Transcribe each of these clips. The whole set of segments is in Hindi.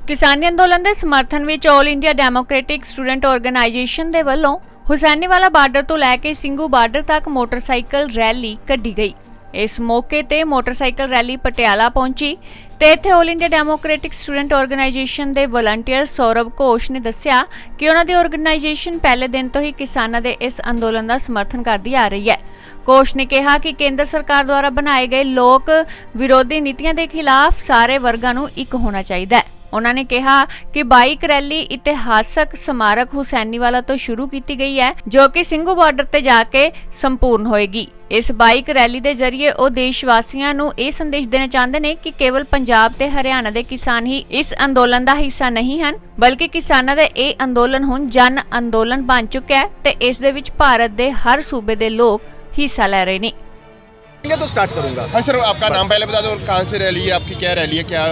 किसानी अंदोलन के समर्थन में All India Democratic Student Organisation के वलों हुसैनीवाला बार्डर तो लैके सिंघू बार्डर तक मोटरसाइकिल रैली कढ़ी गई। इस मौके ते मोटरसाइकिल रैली पटियाला पहुंची ते इत्थे All India Democratic Student Organisation के वलंटियर सौरभ घोष ने दस्सिया कि उन्हां दी ऑर्गेनाइजेशन पहले दिन तो ही किसानां दे इस अंदोलन का समर्थन करदी आ रही है। घोष ने कहा कि केंद्र सरकार द्वारा बनाए गए लोक विरोधी नीतियों के खिलाफ सारे वर्गां नूं इक होना चाहिए है। उन्होंने कहा कि बाइक रैली इतिहासक स्मारक हुसैनीवाला तो शुरू की गई है जो कि सिंघू बॉर्डर ते जाके संपूर्ण होएगी। इस बाइक रैली के जरिए वो देशवासियों नूं यह संदेश देना चाहते हैं कि केवल पंजाब ते हरियाणा के किसान ही इस अंदोलन का हिस्सा नहीं हैं, बल्कि किसानों का यह अंदोलन हुण जन अंदोलन बन चुका है ते इस दे विच भारत के हर सूबे के लोग हिस्सा ले रहे हैं। तो स्टार्ट करूंगा। हाँ सर, आपका नाम पहले बता दो और कहाँ से रैली है, आपकी क्या रैली है, क्या?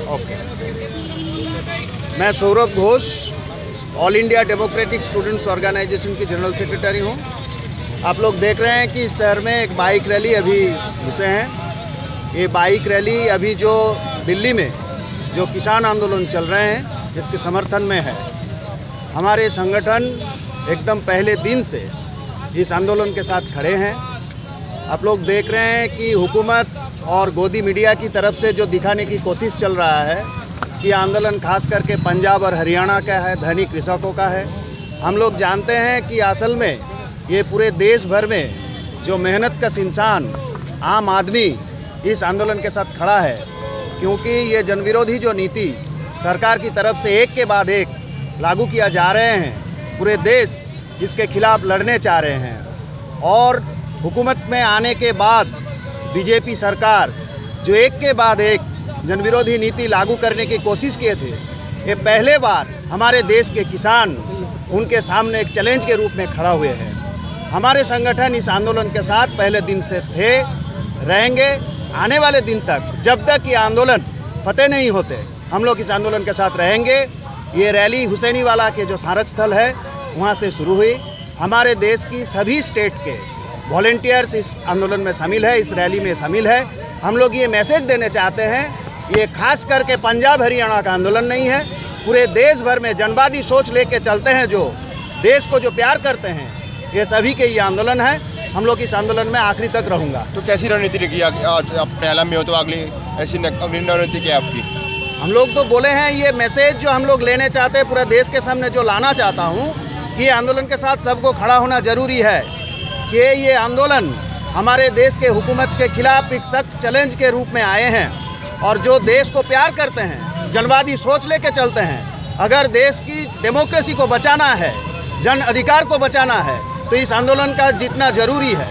ओके, मैं Saurabh Ghosh All India Democratic Students Organisation की जनरल सेक्रेटरी हूँ। आप लोग देख रहे हैं कि इस शहर में एक बाइक रैली अभी घुसे हैं। ये बाइक रैली अभी जो दिल्ली में जो किसान आंदोलन चल रहे हैं इसके समर्थन में है। हमारे संगठन एकदम पहले दिन से इस आंदोलन के साथ खड़े हैं। आप लोग देख रहे हैं कि हुकूमत और गोदी मीडिया की तरफ से जो दिखाने की कोशिश चल रहा है कि आंदोलन खास करके पंजाब और हरियाणा का है, धनी कृषकों का है। हम लोग जानते हैं कि असल में ये पूरे देश भर में जो मेहनतकश इंसान आम आदमी इस आंदोलन के साथ खड़ा है, क्योंकि ये जनविरोधी जो नीति सरकार की तरफ से एक के बाद एक लागू किया जा रहे हैं, पूरे देश इसके खिलाफ लड़ने चाह रहे हैं। और हुकूमत में आने के बाद बीजेपी सरकार जो एक के बाद एक जनविरोधी नीति लागू करने की कोशिश किए थे, ये पहले बार हमारे देश के किसान उनके सामने एक चैलेंज के रूप में खड़ा हुए हैं। हमारे संगठन इस आंदोलन के साथ पहले दिन से थे, रहेंगे। आने वाले दिन तक जब तक ये आंदोलन फतेह नहीं होते हम लोग इस आंदोलन के साथ रहेंगे। ये रैली हुसैनीवाला के जो स्मारक स्थल है वहाँ से शुरू हुई। हमारे देश की सभी स्टेट के वॉलंटियर्स इस आंदोलन में शामिल है, इस रैली में शामिल है। हम लोग ये मैसेज देने चाहते हैं, ये खास करके पंजाब हरियाणा का आंदोलन नहीं है, पूरे देश भर में जनवादी सोच लेके चलते हैं, जो देश को जो प्यार करते हैं, ये सभी के ये आंदोलन है। हम लोग इस आंदोलन में आखिरी तक रहूँगा। तो कैसी रणनीति रखी आज आप पटियाला में हो, तो अगली ऐसी अगली रणनीति क्या है आपकी? हम लोग तो बोले हैं ये मैसेज जो हम लोग लेने चाहते हैं, पूरा देश के सामने जो लाना चाहता हूँ कि आंदोलन के साथ सबको खड़ा होना जरूरी है कि ये आंदोलन हमारे देश के हुकूमत के खिलाफ एक सख्त चैलेंज के रूप में आए हैं। और जो देश को प्यार करते हैं, जनवादी सोच लेके चलते हैं, अगर देश की डेमोक्रेसी को बचाना है, जन अधिकार को बचाना है, तो इस आंदोलन का जीतना जरूरी है।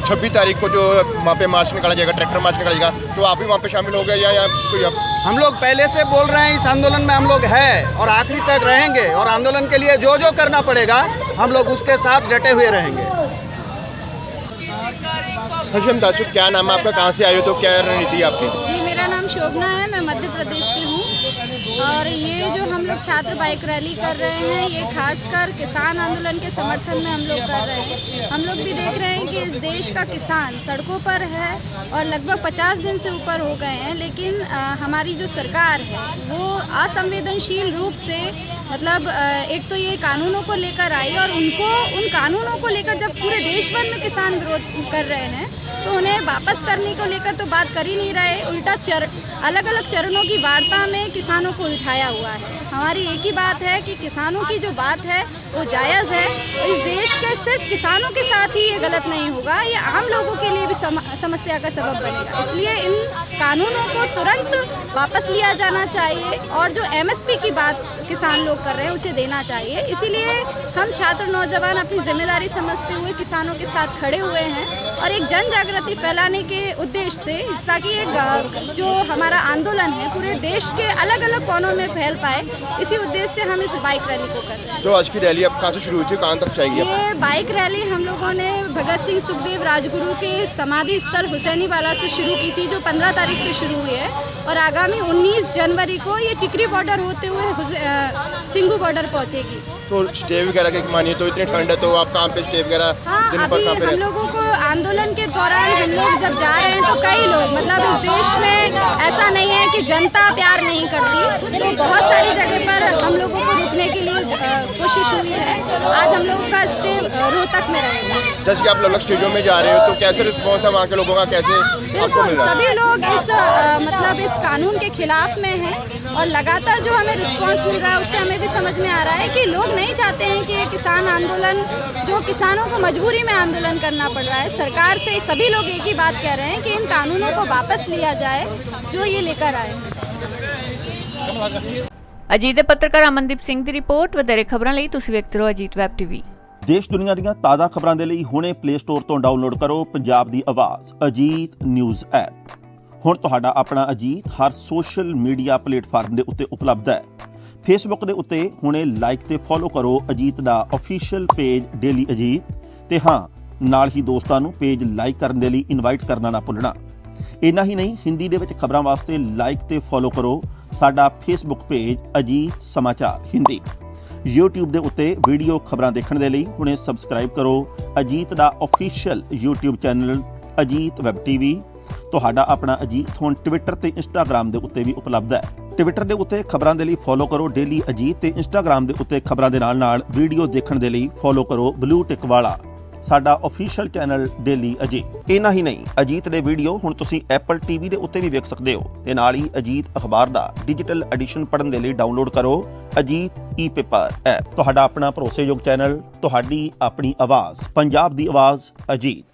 26 तारीख को जो वहाँ पे मार्च निकाला जाएगा, ट्रैक्टर मार्च निकाला जाएगा, तो आप भी वहाँ पे शामिल हो गए या कोई आप? हम लोग पहले से बोल रहे हैं इस आंदोलन में हम लोग हैं और आखिरी तक रहेंगे, और आंदोलन के लिए जो जो करना पड़ेगा हम लोग उसके साथ डटे हुए रहेंगे। हम दासु, क्या नाम है आपका, कहाँ से आए हो, तो क्या रणनीति है आपकी? जी, मेरा नाम शोभना है, मैं मध्य प्रदेश से हूँ। और ये जो हम लोग छात्र बाइक रैली कर रहे हैं, ये खासकर किसान आंदोलन के समर्थन में हम लोग कर रहे हैं। हम लोग भी देख रहे हैं कि इस देश का किसान सड़कों पर है और लगभग 50 दिन से ऊपर हो गए हैं, लेकिन हमारी जो सरकार है वो असंवेदनशील रूप से, मतलब एक तो ये कानूनों को लेकर आई, और उन कानूनों को लेकर जब पूरे देश भर में किसान विरोध कर रहे हैं तो उन्हें वापस करने को लेकर तो बात कर ही नहीं रहे, उल्टा अलग अलग चरणों की वार्ता में किसानों को उलझाया हुआ है। हमारी एक ही बात है कि किसानों की जो बात है वो जायज़ है। इस देश के सिर्फ किसानों के साथ ही ये गलत नहीं होगा, ये आम लोगों के लिए भी समस्या का सबब बनेगा। इसलिए इन कानूनों को तुरंत वापस लिया जाना चाहिए, और जो MSP की बात किसान लोग कर रहे हैं उसे देना चाहिए। इसीलिए हम छात्र नौजवान अपनी जिम्मेदारी समझते हुए किसानों के साथ खड़े हुए हैं और एक जन जागृति फैलाने के उद्देश्य से, ताकि जो हमारा आंदोलन है पूरे देश के अलग अलग कोनों में फैल पाए, इसी उद्देश्य से हम इस बाइक रैली को कर रहे हैं। तो आज की रैली अब कहाँ से शुरू हुई थी, कहाँ तक जाएगी? ये बाइक रैली हम लोगों ने भगत सिंह सुखदेव राजगुरु के समाधि स्थल हुसैनीवाला से शुरू की थी, जो 15 तारीख से शुरू हुई है, और आगामी 19 जनवरी को ये टिकरी बॉर्डर होते हुए सिंघू बॉर्डर पहुँचेगी। तो स्टे वगैरह की मानिए तो इतनी ठंड है, तो आप कहाँ पे स्टे वगैरह? हाँ, अभी हम लोगों को आंदोलन के दौरान हम लोग जब जा रहे हैं तो कई लोग, मतलब इस देश में ऐसा नहीं है कि जनता प्यार नहीं करती, तो बहुत सारी जगह पर हम लोगों को रुकने के लिए कोशिश हुई है। आज हम लोगों का स्टे रोहतक में रहेगा। जैसे कि आप अलग स्टेजों में जा रहे हो तो कैसे रिस्पॉन्स है वहाँ के लोगों का, कैसे आपको मिल बिल्कुल, रहा है? सभी लोग मतलब इस कानून के खिलाफ में हैं और लगातार जो हमें रिस्पांस मिल रहा है उससे हमें भी समझ में आ रहा है कि लोग नहीं चाहते हैं कि ये किसान आंदोलन, जो किसानों को मजबूरी में आंदोलन करना पड़ रहा है, सरकार से सभी लोग एक ही बात कह रहे हैं कि इन कानूनों को वापस लिया जाए जो ये लेकर आए। ਅਜੀਤ ਦੇ ਪੱਤਰਕਾਰ ਅਮਨਦੀਪ ਸਿੰਘ ਦੀ ਰਿਪੋਰਟ। ਵਧੇਰੇ ਖਬਰਾਂ ਲਈ ਤੁਸੀਂ ਵੇਖਦੇ ਰਹੋ ਅਜੀਤ ਵੈਬ ਟੀਵੀ। ਦੇਸ਼ ਦੁਨੀਆ ਦੀਆਂ ਤਾਜ਼ਾ ਖਬਰਾਂ ਦੇ ਲਈ ਹੁਣੇ ਪਲੇ ਸਟੋਰ ਤੋਂ ਡਾਊਨਲੋਡ ਕਰੋ ਪੰਜਾਬ ਦੀ ਆਵਾਜ਼ ਅਜੀਤ ਨਿਊਜ਼ ਐਪ। ਹੁਣ ਤੁਹਾਡਾ ਆਪਣਾ ਅਜੀਤ ਹਰ ਸੋਸ਼ਲ ਮੀਡੀਆ ਪਲੇਟਫਾਰਮ ਦੇ ਉੱਤੇ ਉਪਲਬਧ ਹੈ। ਫੇਸਬੁੱਕ ਦੇ ਉੱਤੇ ਹੁਣੇ ਲਾਈਕ ਤੇ ਫੋਲੋ ਕਰੋ ਅਜੀਤ ਦਾ ਅਫੀਸ਼ੀਅਲ ਪੇਜ ਡੇਲੀ ਅਜੀਤ, ਤੇ ਹਾਂ ਨਾਲ ਹੀ ਦੋਸਤਾਂ ਨੂੰ ਪੇਜ ਲਾਈਕ ਕਰਨ ਦੇ ਲਈ ਇਨਵਾਈਟ ਕਰਨਾ ਨਾ ਭੁੱਲਣਾ। ਇੰਨਾ ਹੀ ਨਹੀਂ, ਹਿੰਦੀ ਦੇ ਵਿੱਚ ਖਬਰਾਂ ਵਾਸਤੇ ਲਾਈਕ ਤੇ ਫੋਲੋ ਕਰੋ ਸਾਡਾ ਫੇਸਬੁੱਕ ਪੇਜ ਅਜੀਤ ਸਮਾਚਾਰ ਹਿੰਦੀ। YouTube ਦੇ ਉੱਤੇ ਵੀਡੀਓ ਖਬਰਾਂ ਦੇਖਣ ਦੇ ਲਈ ਹੁਣੇ ਸਬਸਕ੍ਰਾਈਬ ਕਰੋ ਅਜੀਤ ਦਾ official YouTube channel Ajit web TV. ਤੁਹਾਡਾ ਆਪਣਾ ਅਜੀਤ ਹੁਣ ਟਵਿੱਟਰ ਤੇ ਇੰਸਟਾਗ੍ਰਾਮ ਦੇ ਉੱਤੇ ਵੀ ਉਪਲਬਧ ਹੈ। ਟਵਿੱਟਰ ਦੇ ਉੱਤੇ ਖਬਰਾਂ ਦੇ ਲਈ ਫੋਲੋ ਕਰੋ ਡੇਲੀ ਅਜੀਤ, ਤੇ ਇੰਸਟਾਗ੍ਰਾਮ ਦੇ ਉੱਤੇ ਖਬਰਾਂ ਦੇ ਨਾਲ ਵੀਡੀਓ ਦੇਖਣ ਦੇ ਲਈ ਫੋਲੋ ਕਰੋ ਬਲੂ ਟਿਕ ਵਾਲਾ ਸਾਡਾ ਅਫੀਸ਼ੀਅਲ ਚੈਨਲ ਡੇਲੀ ਅਜੀਤ। ਇੰਨਾ ਹੀ ਨਹੀਂ, ਅਜੀਤ ਦੇ ਵੀਡੀਓ ਹੁਣ ਤੁਸੀਂ ਐਪਲ TV ਦੇ ਉੱਤੇ ਵੀ ਵੇਖ ਸਕਦੇ ਹੋ, ਤੇ ਨਾਲ ਹੀ ਅਜੀਤ ਅਖਬਾਰ ਦਾ ਡਿਜੀਟਲ ਐਡੀਸ਼ਨ ਪੜ੍ਹਨ ਦੇ ਲਈ ਡਾਊਨਲੋਡ ਕਰੋ ਅਜੀਤ ਈ-ਪੇਪਰ ਐਪ। ਤੁਹਾਡਾ ਆਪਣਾ ਭਰੋਸੇਯੋਗ ਚੈਨਲ, ਤੁਹਾਡੀ ਆਪਣੀ ਆਵਾਜ਼, ਪੰਜਾਬ ਦੀ ਆਵਾਜ਼ ਅਜੀਤ।